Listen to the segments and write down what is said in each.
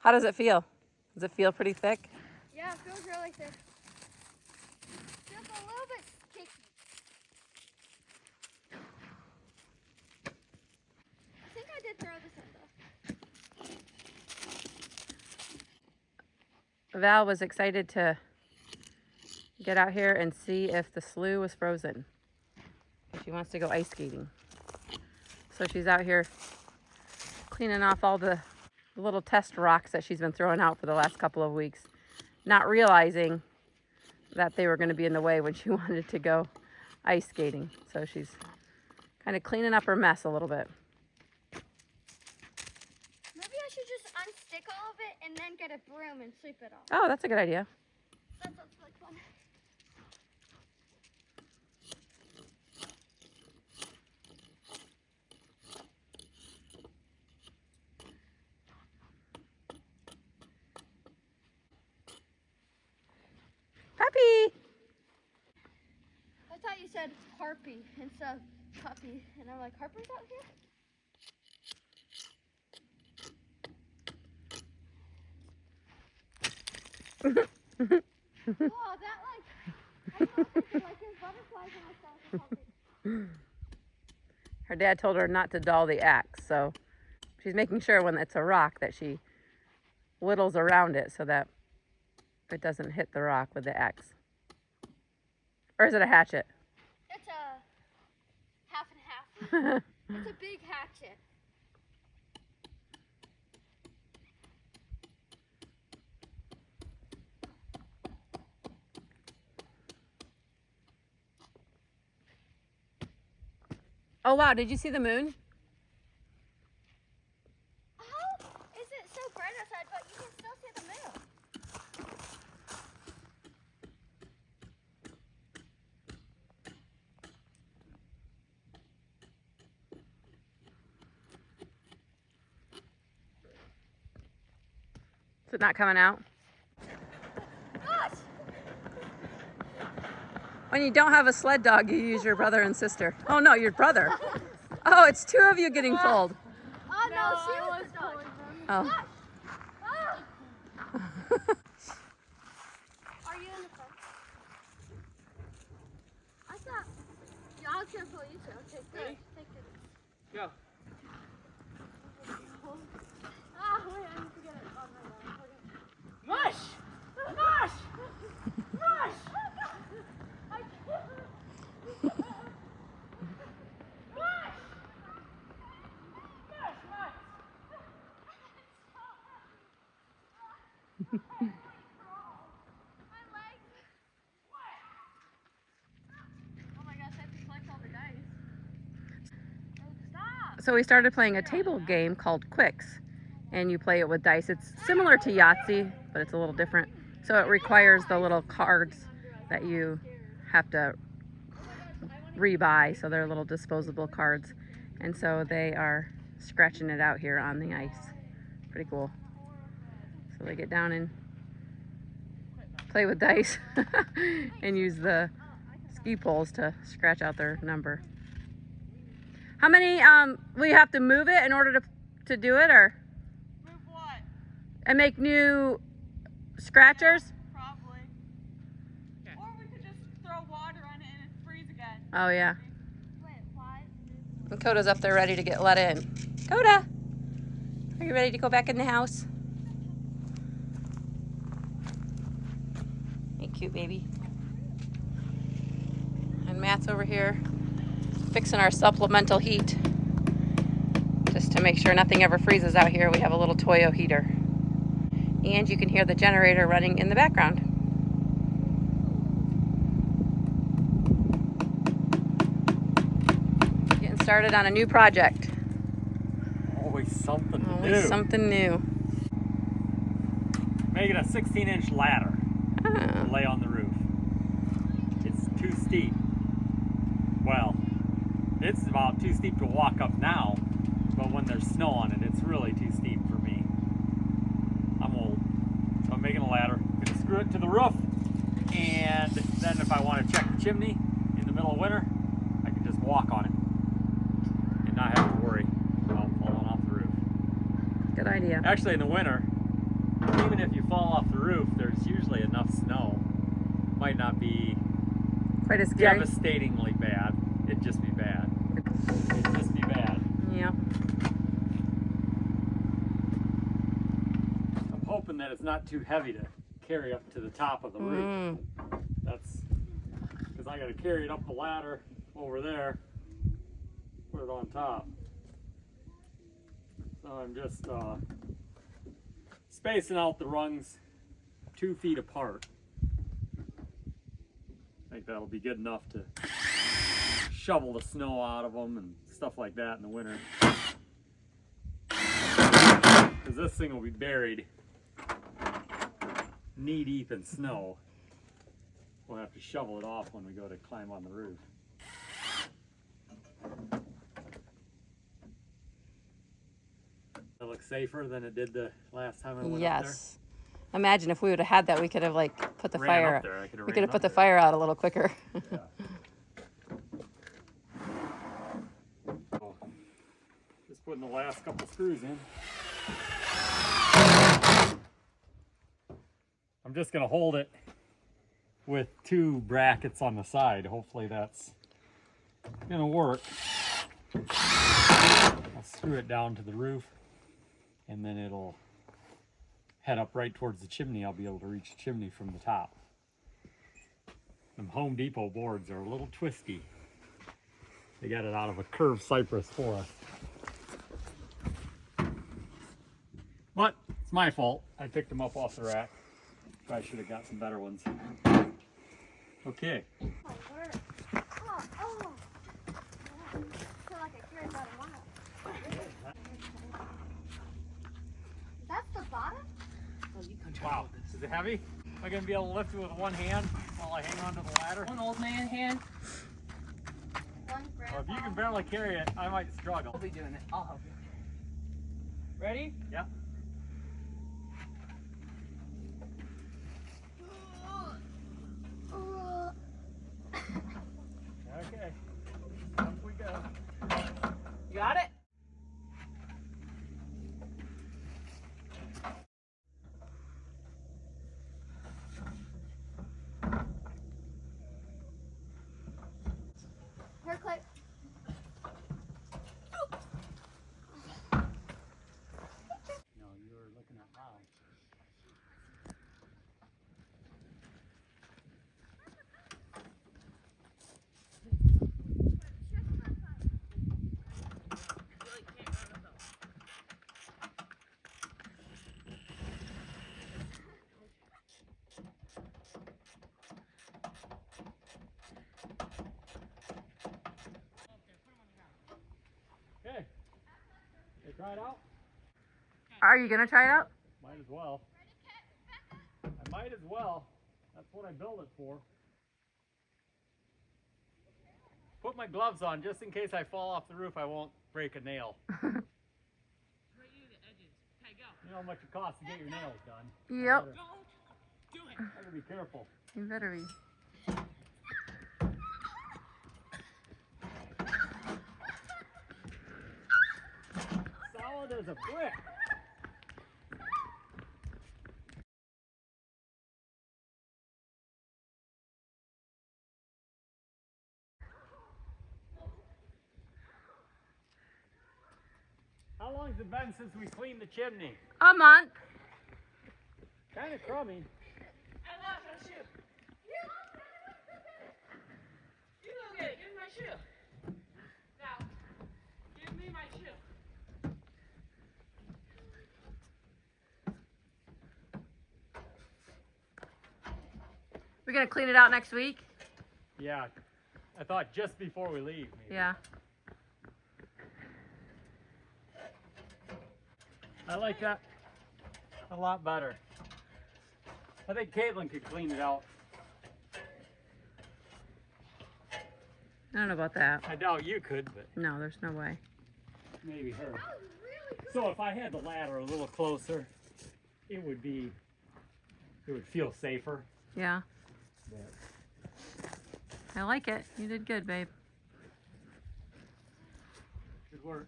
How does it feel? Does it feel pretty thick? Yeah, it feels really thick. Feels a little bit sticky. I think I did throw this in though. Val was excited to get out here and see if the slough was frozen. She wants to go ice skating. So she's out here cleaning off all the little test rocks that she's been throwing out for the last couple of weeks, not realizing that they were going to be in the way when she wanted to go ice skating. So she's kind of cleaning up her mess a little bit. Maybe I should just unstick all of it and then get a broom and sweep it off. Oh, that's a good idea. That sounds like fun. Puppy! I thought you said harpy instead of puppy, and I'm like, Harper's out here? Oh, that I thought it was like there's butterflies in my stomach. Her dad told her not to dull the axe, so she's making sure when it's a rock that she whittles around it so that it doesn't hit the rock with the axe. Or is it a hatchet? It's a half and half. It's a big hatchet. Oh wow, did you see the moon? How is it so bright outside, but you can still see the moon? Is it not coming out? Gosh! When you don't have a sled dog, you use your brother and sister. Oh no, your brother. Oh, it's two of you getting pulled. Oh no, she was the dog. Oh. Are you in the front? I thought I was gonna pull you two. Okay, Ready? take it. Go. Ah, wait, I need to get it on my leg. Mush! Mush! Mush! I can't. My legs. Oh my gosh, I have to collect all the dice. Oh, stop! So we started playing a table game called Quicks, and you play it with dice. It's similar to Yahtzee, but it's a little different. So it requires the little cards that you have to rebuy. So they're little disposable cards. And so they are scratching it out here on the ice. Pretty cool. So they get down and play with dice and use the ski poles to scratch out their number. How many, will you have to move it in order to do it, or? Move what? And make new scratchers? Probably. Okay. Or we could just throw water on it and it freeze again. Oh yeah. Wait, why? And Coda's up there ready to get let in. Coda, are you ready to go back in the house? Hey, cute baby. And Matt's over here fixing our supplemental heat. Just to make sure nothing ever freezes out here, we have a little Toyo heater. And you can hear the generator running in the background. Getting started on a new project. Always something to Always do. something new. Making a 16-inch ladder Oh. to lay on the roof. It's too steep. Well, it's about too steep to walk up now, but when there's snow on it, it's really too steep for me. I'm old. So I'm making a ladder. I'm gonna screw it to the roof, and then if I want to check the chimney in the middle of winter, I can just walk on it and not have to worry about falling off the roof. Good idea. Actually, in the winter, if you fall off the roof, there's usually enough snow. Might not be Quite as scary. devastatingly bad. It'd just be bad. It'd just be bad. Yeah. I'm hoping that it's not too heavy to carry up to the top of the roof. That's because I got to carry it up the ladder over there, put it on top. So I'm just spacing out the rungs 2 feet apart. I think that'll be good enough to shovel the snow out of them and stuff like that in the winter. Because this thing will be buried knee deep in snow. We'll have to shovel it off when we go to climb on the roof. That looks safer than it did the last time I went up there. Yes. Imagine if we would have had that, we could have like put the Ran fire. up there. I could have We ran could have up put the there. fire out a little quicker. Yeah. So, just putting the last couple screws in. I'm just gonna hold it with 2 brackets on the side. Hopefully that's gonna work. I'll screw it down to the roof and then it'll head up right towards the chimney. I'll be able to reach the chimney from the top. Them Home Depot boards are a little twisty. They got it out of a curved cypress for us. But it's my fault. I picked them up off the rack. Probably should have got some better ones. Okay. Oh, word. Oh. I feel like I carried about a mile. That's the bottom? Wow. Is it heavy? Am I going to be able to lift it with one hand while I hang onto the ladder? One old man hand. One grandpa. Well, if you can barely carry it, I might struggle. I'll be doing it. I'll help you. Ready? Yep. Okay. Up we go. You got it? Here, Clay. No, you were looking at mine. Okay. Hey, try it out? Are you gonna try it out? Might as well. I might as well. That's what I built it for. Put my gloves on just in case I fall off the roof. I won't break a nail. You know how much it costs to get your nails done. Yep. I gotta be careful. You better be. Solid as a brick. How long has it been since we cleaned the chimney? A month. Kind of crummy. I lost my shoe. You go get it. Give me my shoe. Now, give me my shoe. We're gonna clean it out next week. Yeah, I thought just before we leave. Maybe. Yeah. I like that a lot better. I think Caitlin could clean it out. I don't know about that. I doubt you could, but No, there's no way. maybe her. So if I had the ladder a little closer, it would feel safer. Yeah. But I like it. You did good, babe. good work.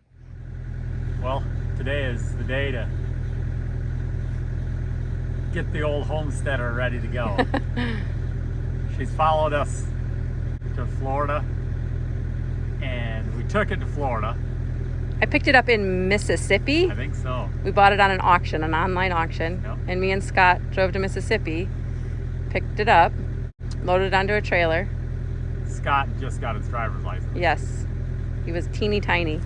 Well, today is the day to get the old homesteader ready to go. She's followed us to Florida, and we took it to Florida. I picked it up in Mississippi. I think so. We bought it on an auction, an online auction. Yep. And me and Scott drove to Mississippi, picked it up, loaded it onto a trailer. Scott just got his driver's license. Yes, he was teeny tiny.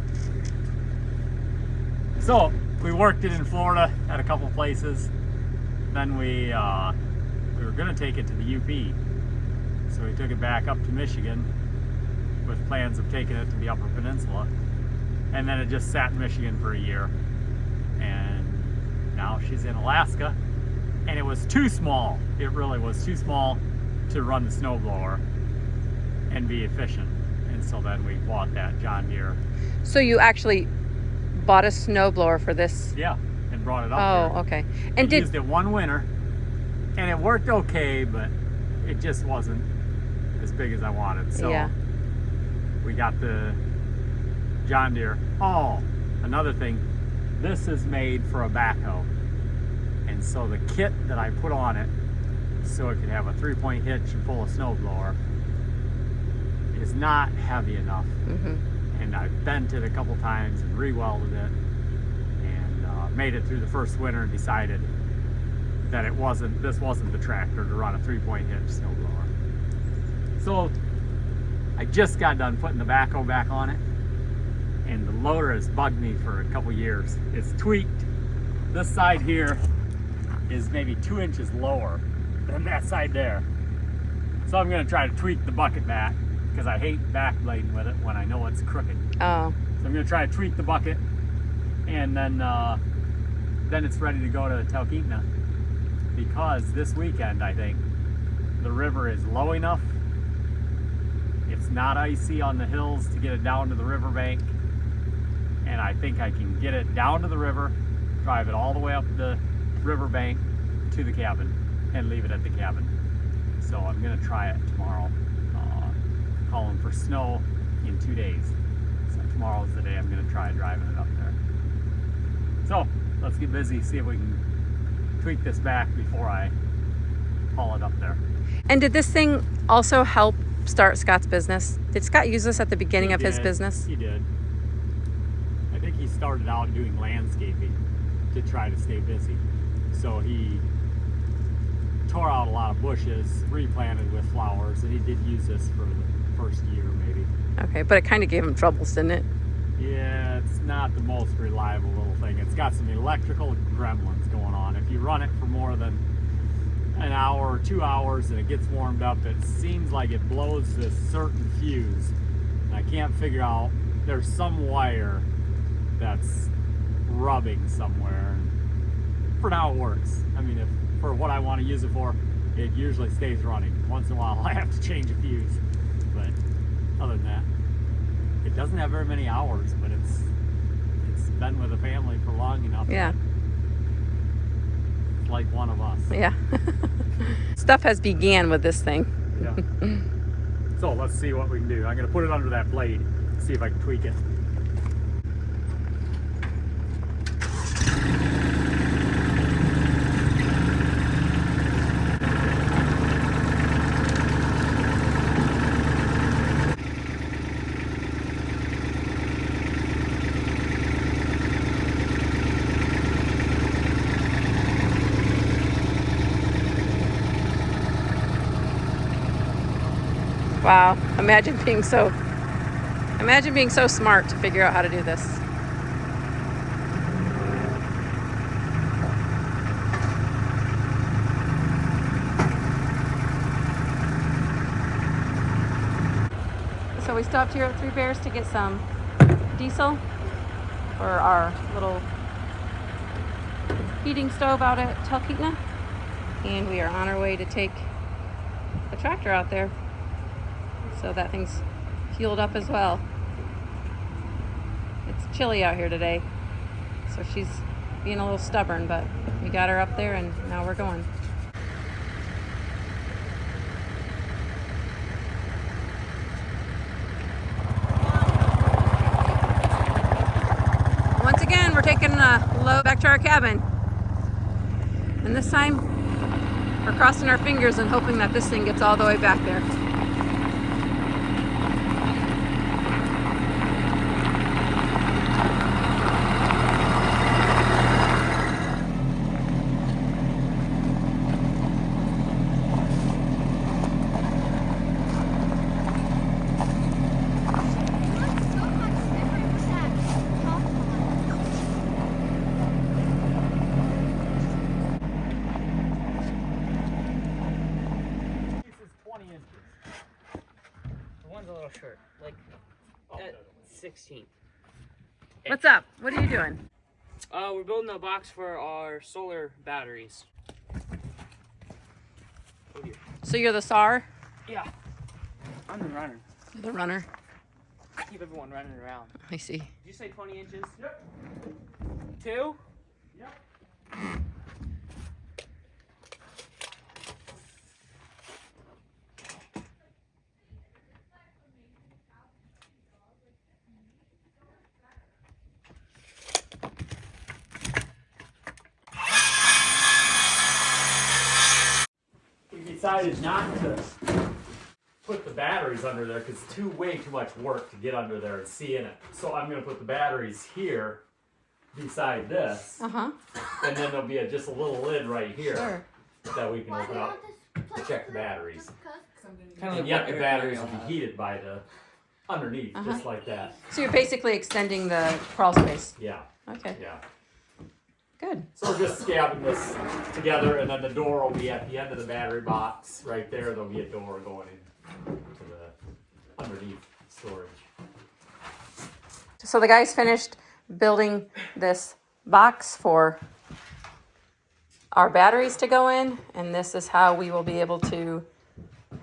So we worked it in Florida at a couple places. Then we were gonna take it to the UP. So we took it back up to Michigan with plans of taking it to the Upper Peninsula. And then it just sat in Michigan for a year. And now she's in Alaska. And it was too small. It really was too small to run the snowblower and be efficient. And so then we bought that John Deere. So you actually bought a snowblower for this? Yeah, and brought it up Oh, here. okay. I And used it one winter, and it worked okay, but it just wasn't as big as I wanted. So yeah. we got the John Deere. Oh, another thing, this is made for a backhoe. And so the kit that I put on it, so it could have a 3-point hitch and pull a snowblower, is not heavy enough. And I bent it a couple times and re-welded it, and made it through the first winter and decided that this wasn't the tractor to run a 3-point hitch snowblower. So I just got done putting the backhoe back on it, and the loader has bugged me for a couple years. It's tweaked. This side here is maybe 2 inches lower than that side there. So I'm gonna try to tweak the bucket back, because I hate backblading with it when I know it's crooked. Oh. So I'm gonna try to tweak the bucket, and then it's ready to go to Talkeetna, because this weekend I think the river is low enough. It's not icy on the hills to get it down to the riverbank, and I think I can get it down to the river, drive it all the way up the riverbank to the cabin, and leave it at the cabin. So I'm gonna try it tomorrow. Calling for snow in 2 days. So tomorrow's the day I'm gonna try driving it up there. So let's get busy, see if we can tweak this back before I haul it up there. And did this thing also help start Scott's business? Did Scott use this at the beginning of his business? He did. I think he started out doing landscaping to try to stay busy. So he tore out a lot of bushes, replanted with flowers, and he did use this for the first year maybe. Okay, but it kind of gave him troubles, didn't it? Yeah, it's not the most reliable little thing. It's got some electrical gremlins going on. If you run it for more than an hour or 2 hours and it gets warmed up, it seems like it blows this certain fuse. And I can't figure out, there's some wire that's rubbing somewhere. And for now it works. I mean, for what I want to use it for, it usually stays running. Once in a while I have to change a fuse. But other than that, it doesn't have very many hours, but it's been with the family for long enough. Yeah. It's like one of us. Yeah. Stuff has began with this thing. Yeah. So let's see what we can do. I'm gonna put it under that blade, see if I can tweak it. Wow. Imagine being so smart to figure out how to do this. So we stopped here at Three Bears to get some diesel for our little heating stove out at Talkeetna, and we are on our way to take the tractor out there. So that thing's fueled up as well. It's chilly out here today, so she's being a little stubborn, but we got her up there and now we're going. Once again, we're taking a load back to our cabin, and this time We're crossing our fingers and hoping that this thing gets all the way back there. This is 20 inches. The one's a little short, like at 16. What's up? What are you doing? We're building a box for our solar batteries. Oh dear. So you're the SAR? Yeah. I'm the runner. The runner? I keep everyone running around. I see. Did you say 20 inches? Yep. 2? Yep. We decided not to put the batteries under there because it's way too much work to get under there and see in it. So I'm going to put the batteries here beside this, Uh-huh. and then there'll be just a little lid right here Sure. that we can Why do open you up want this to place check the lit? batteries. Just 'cause? Kind And yet the batteries will be heated by the underneath, Uh-huh. just like that. So you're basically extending the crawl space. Yeah, Okay, yeah. good. So we're just scabbing this together, and then the door will be at the end of the battery box. Right there, there'll be a door going in to the underneath storage. So the guys finished building this box for our batteries to go in, and this is how we will be able to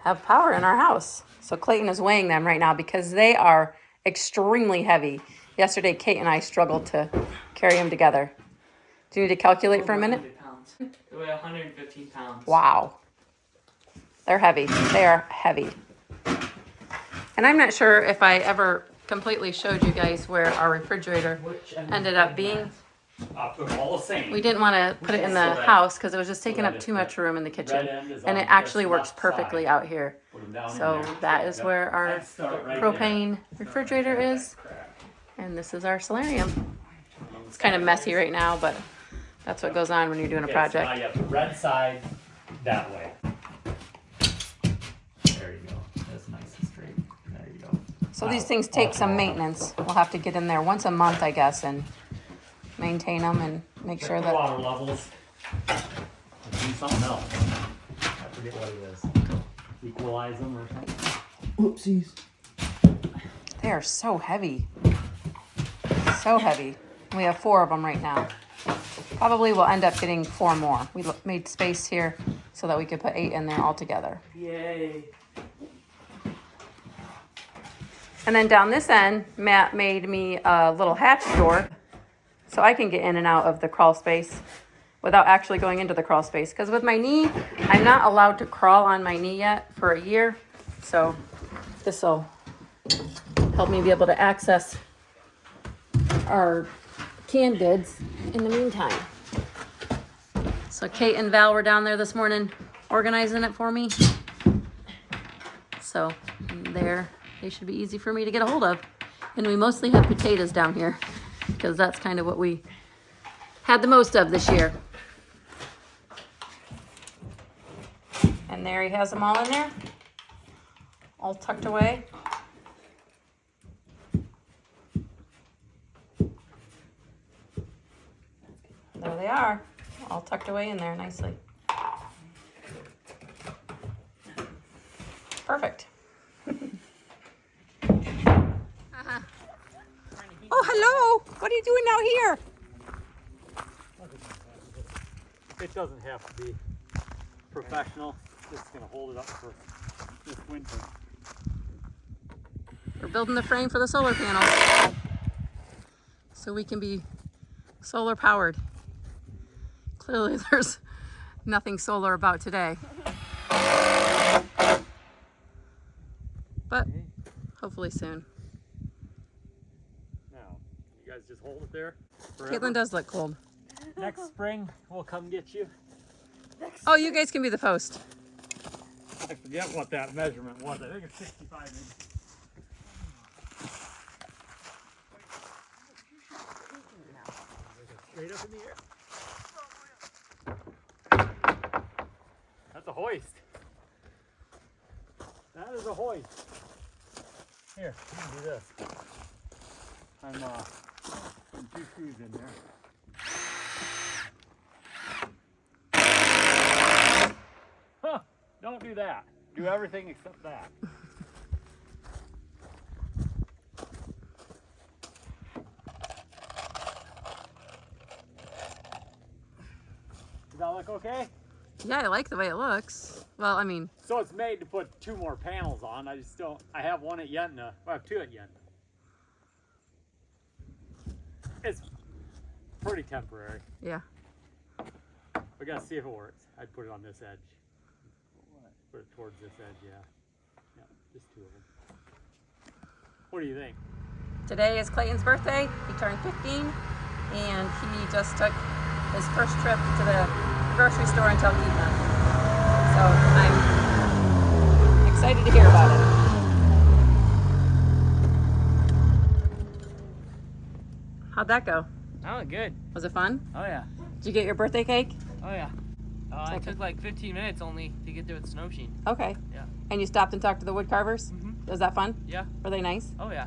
have power in our house. So Clayton is weighing them right now because they are extremely heavy. Yesterday, Kate and I struggled to carry them together. Do you need to calculate for a minute? 100 pounds. They weigh 115 pounds. Wow. They're heavy. They are heavy. And I'm not sure if I ever completely showed you guys where our refrigerator ended up being. I'll put them all the same. We didn't want to put it in the house because it was just taking up too much room in the kitchen. And it actually works perfectly out here. Put 'em down in So there. that is where our I'd start right propane refrigerator is. And this is our solarium. It's kind of messy right now, but that's what goes on when you're doing a there. Okay, so now project. you have the red side that way. There you go. That's nice and straight. There you go. So these things take some maintenance. We'll have to get in there once a month, I guess, and maintain them and make Check sure the that. water levels. And do something else. I forget what it is. Equalize them or something. Whoopsies. They are so heavy. So heavy. We have 4 of them right now. Probably we'll end up getting 4 more. We made space here so that we could put 8 in there all together. Yay. And then down this end, Matt made me a little hatch door so I can get in and out of the crawl space without actually going into the crawl space. Because with my knee, I'm not allowed to crawl on my knee yet for a year. So this will help me be able to access our canned goods in the meantime. So Kate and Val were down there this morning organizing it for me. So there, they should be easy for me to get a hold of. And we mostly have potatoes down here because that's kind of what we had the most of this year. And there he has them all in there, all tucked away. There they are, all tucked away in there nicely. Perfect. Oh, hello. What are you doing out here? It doesn't have to be professional. Just gonna hold it up for this winter. We're building the frame for the solar panels so we can be solar powered. Clearly there's nothing solar about today. But hopefully soon. Now, you guys just hold it there forever. Caitlin does look cold. Next spring, we'll come get you. Next Oh, you guys can be the post. I forget what that measurement was. I think it's 65 inches. Straight up in the air. That's a hoist. That is a hoist. Here, let me do this. I'm putting 2 screws in there. Huh, don't do that. Do everything except that. Does that look okay? Yeah, I like the way it looks. Well, I mean, So it's made to put 2 more panels on. I just don't, I have one at Yentna. I have 2 at Yentna. It's pretty temporary. yeah. We gotta see if it works. I'd put it on this edge. Put it towards this edge, yeah. Yeah, just 2 of them. What do you think? Today is Clayton's birthday. He turned 15, and he just took his first trip to the grocery store in Talkeetna. So I'm excited to hear about it. How'd that go? Oh, good. Was it fun? Oh yeah. Did you get your birthday cake? Oh yeah. It Okay. took like 15 minutes only to get there with the snow machine. Okay. Yeah. And you stopped and talked to the wood carvers? Mhm. Was that fun? Yeah. Were they nice? Oh yeah.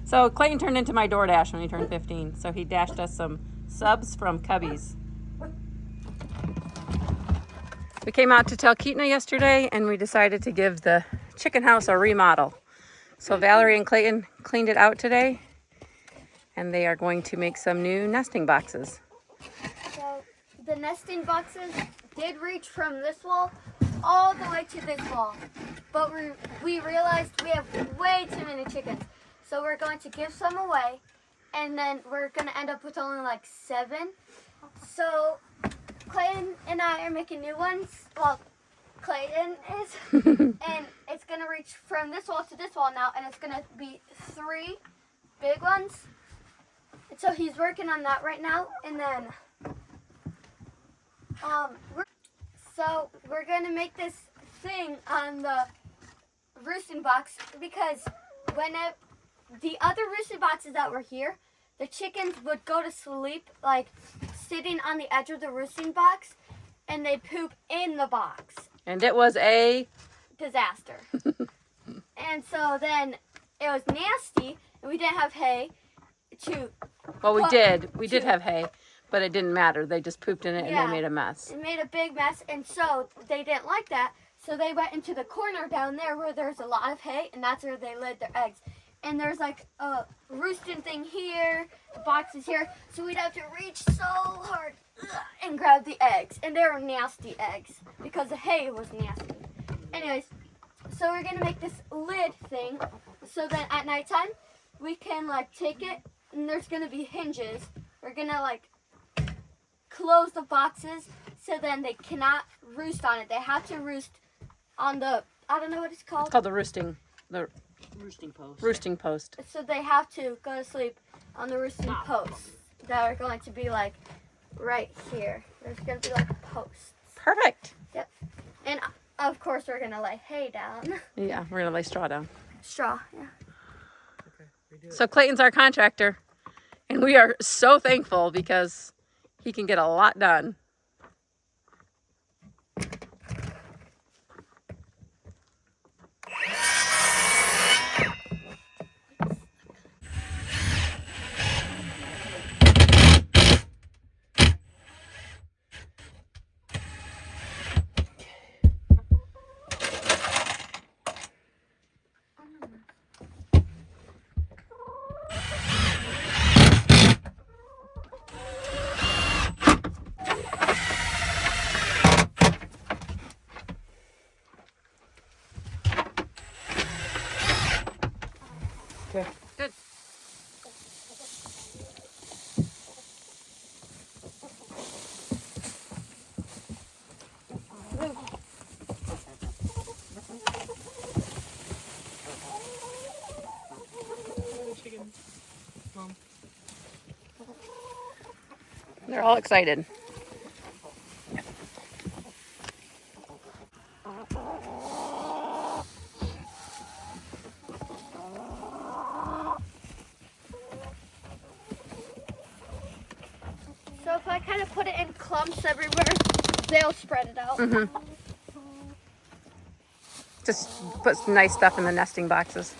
So Clayton turned into my DoorDash when he turned 15. So he dashed us some subs from Cubby's. We came out to Talkeetna yesterday and we decided to give the chicken house a remodel. So Valerie and Clayton cleaned it out today and they are going to make some new nesting boxes. So the nesting boxes did reach from this wall all the way to this wall. But we realized we have way too many chickens. So we're going to give some away. And then we're going to end up with only like 7. So Clayton and I are making new ones. Well, Clayton is. And it's going to reach from this wall to this wall now. And it's going to be 3 big ones. And so he's working on that right now. And then we're going to make this thing on the roosting box because when the other roosting boxes that were here, the chickens would go to sleep like sitting on the edge of the roosting box and they poop in the box. And it was a disaster. And so then it was nasty and we didn't have hay to well, we did have hay, but it didn't matter. They just pooped in it and Yeah. they made a mess. It made a big mess, and so they didn't like that. So they went into the corner down there where there's a lot of hay, and that's where they laid their eggs. And there's like a roosting thing here, boxes here, so we'd have to reach so hard and grab the eggs. And they were nasty eggs because the hay was nasty. Anyways, so we're gonna make this lid thing so that at nighttime we can like take it, and there's gonna be hinges. We're gonna like close the boxes so then they cannot roost on it. They have to roost on the, I don't know what it's called. It's called the roosting Roosting post. roosting post. So they have to go to sleep on the roosting posts that are going to be like right here. There's going to be like posts. Perfect. Yep. And of course we're going to lay hay down. Yeah, we're gonna lay straw down. Straw, yeah. Okay, redo it. So Clayton's our contractor, and we are so thankful because he can get a lot done. Okay. Good. They're all excited. kind of put it in clumps everywhere. They'll spread it out. Just put some nice stuff in the nesting boxes.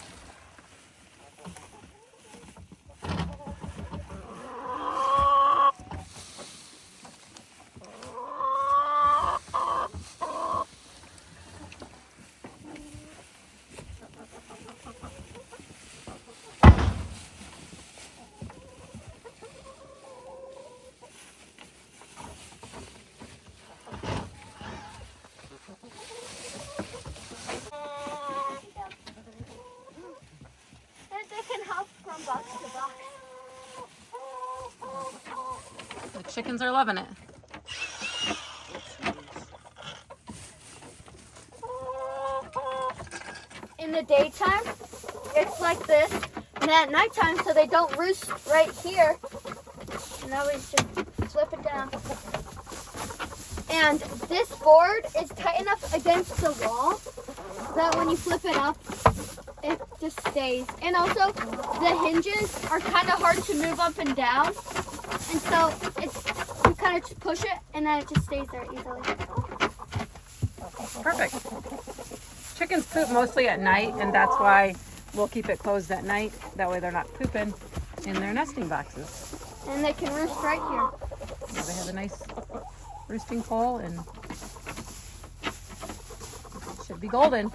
And they can hop from box to box. The chickens are loving it. In the daytime, it's like this. And at nighttime, so they don't roost right here. And I always just flip it down. And this board is tight enough against the wall that when you flip it up, it just stays. And also, the hinges are kind of hard to move up and down. And so it's you kind of just push it, and then it just stays there easily. Perfect. Chickens poop mostly at night, and that's why we'll keep it closed at night. That way they're not pooping in their nesting boxes. And they can roost right here. So they have a nice roosting pole and should be golden.